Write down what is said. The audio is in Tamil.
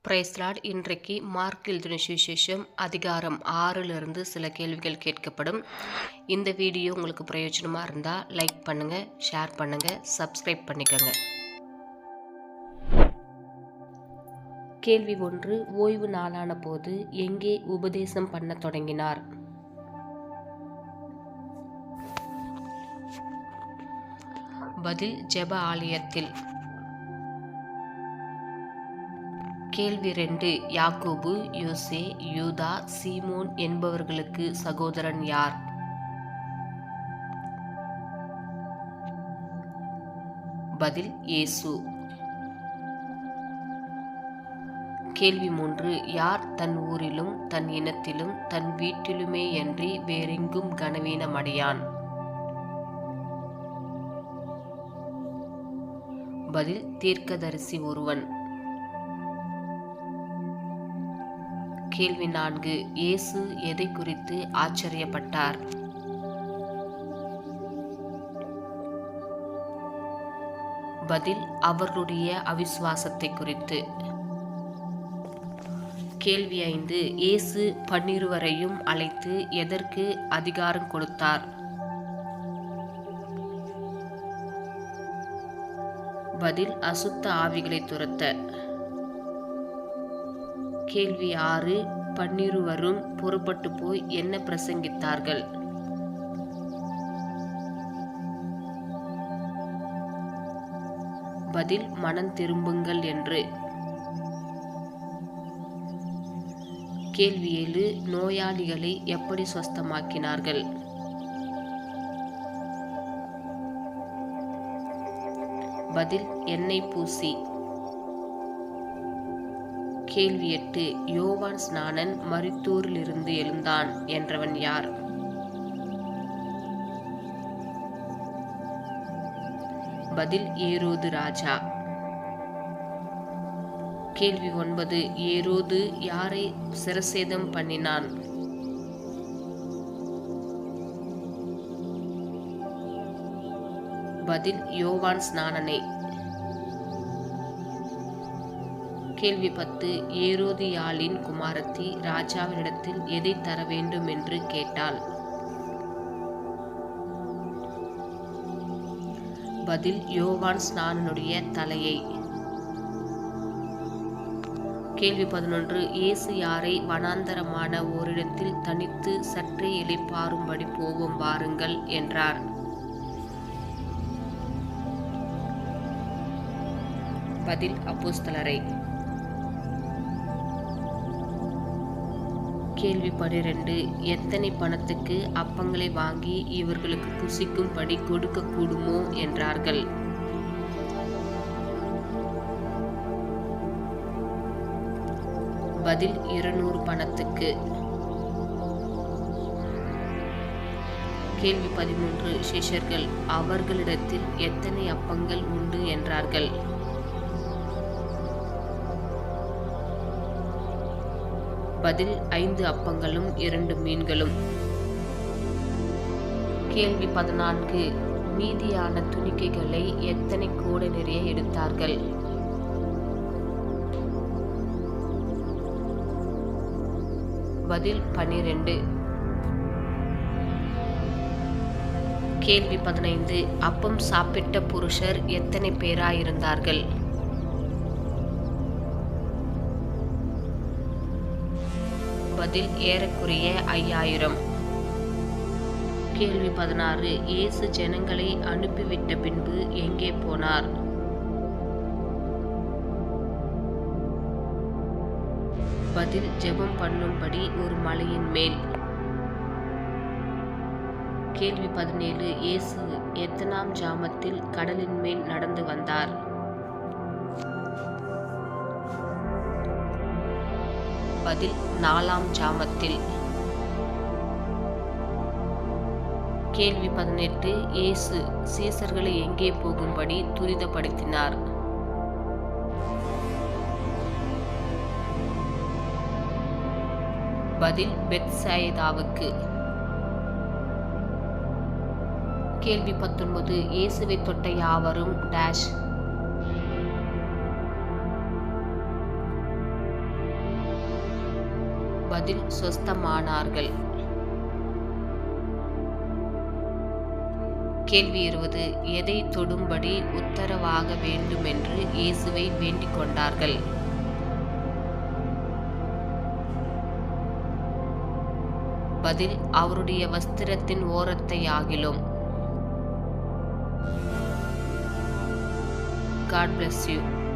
Price Lord. இன்றைக்கு மார்க் எழுதின சுவிசேஷம் அதிகாரம் 6 சில கேள்விகள் கேட்கப்படும். இந்த வீடியோ உங்களுக்கு பிரயோஜனமாக இருந்தால் லைக் பண்ணுங்கள், ஷேர் பண்ணுங்கள், சப்ஸ்கிரைப் பண்ணிக்கோங்க. கேள்வி 1. ஓய்வு நாளான போது எங்கே உபதேசம் பண்ண தொடங்கினார்? பதில் ஜெப ஆலயத்தில். கேள்வி 2. யாக்கோபு, யோசே, யூதா, சீமோன் என்பவர்களுக்கு சகோதரன் யார்? பதில் இயேசு. கேள்வி 3. யார் தன் ஊரிலும் தன் இனத்திலும் தன் வீட்டிலுமேயன்றி வேறெங்கும் கனவீனமடையான்? பதில் தீர்க்கதரிசி ஒருவன். கேள்வி 4. இயேசு எதை குறித்து ஆச்சரியப்பட்டார்? பதில் அவர்களுடைய அவிசுவாசத்தை குறித்து. கேள்வி 5. இயேசு 12 அழைத்து எதற்கு அதிகாரம் கொடுத்தார்? பதில் அசுத்த ஆவிகளை துரத்த. கேள்வி 6. 12 புறப்பட்டு போய் என்ன பிரசங்கித்தார்கள்? பதில் மனம் திரும்புங்கள் என்று. கேள்வி 7. நோயாளிகளை எப்படி சுஸ்தமாக்கினார்கள்? பதில் எண்ணெய் பூசி. கேள்வி 8. யோவான் ஸ்நானன் மரித்தோரிலிருந்து எழுந்தான் என்றவன் யார்? பதில் ஏரோது ராஜா. கேள்வி 9. ஏரோது யாரை சிரசேதம் பண்ணினான்? பதில் யோவான் ஸ்நானனை. கேள்வி 10. ஏரோதியாளின் குமாரத்தி ராஜாவினிடத்தில் எதை தர வேண்டும் என்று கேட்டாள்? பதில் யோவான் ஸ்நானனுடைய தலையை. கேள்வி 11. இயேசு யாரை வனாந்தரமான ஓரிடத்தில் தனித்து சற்றே இளைப்பாறும்படி போவோம் வாருங்கள் என்றார்? பதில் அப்போஸ்தலரை. கேள்வி 12. எத்தனை பணத்துக்கு அப்பங்களை வாங்கி இவர்களுக்கு புசிக்கும்படி கொடுக்க கூடுமோ என்றார்கள்? பதில் 200 பணத்துக்கு. கேள்வி 13. சிஷ்யர்கள் அவர்களிடத்தில் எத்தனை அப்பங்கள் உண்டு என்றார்கள்? பதில் 5 அப்பங்களும் 2 மீன்களும். கேள்வி 14. மீதியான துணிக்கைகளை எத்தனை கோடை நிறைய எடுத்தார்கள்? பதில் 12. கேள்வி 15. அப்பம் சாப்பிட்ட புருஷர் எத்தனை பேராயிருந்தார்கள்? பதில் ஏறக்குறைய 5000. கேள்வி 16. இயேசு ஜனங்களை அனுப்பிவிட்ட பின்பு எங்கே போனார்? பதில் ஜெபம் பண்ணும்படி ஒரு மலையின் மேல். கேள்வி 17. இயேசு எத்தனாம் ஜாமத்தில் கடலின் மேல் நடந்து வந்தார்? பதில் 4ஆம் ஜாமத்தில். கேள்வி 18. இயேசு சீசர்களை எங்கே போகும்படி துரிதப்படுத்தினார்? பதில் பெத்சாயிதாவுக்கு. கேள்வி 19. இயேசுவை தொட்ட யாவரும் டேஷ். பதில் சொஸ்தமானார்கள். கேள்வி 20. எதை தொடும்படி உத்தரவாக வேண்டுமென்று இயேசுவை வேண்டிக் கொண்டார்கள்? பதில் அவருடைய வஸ்திரத்தின் ஓரத்தையாகிலும். God bless you.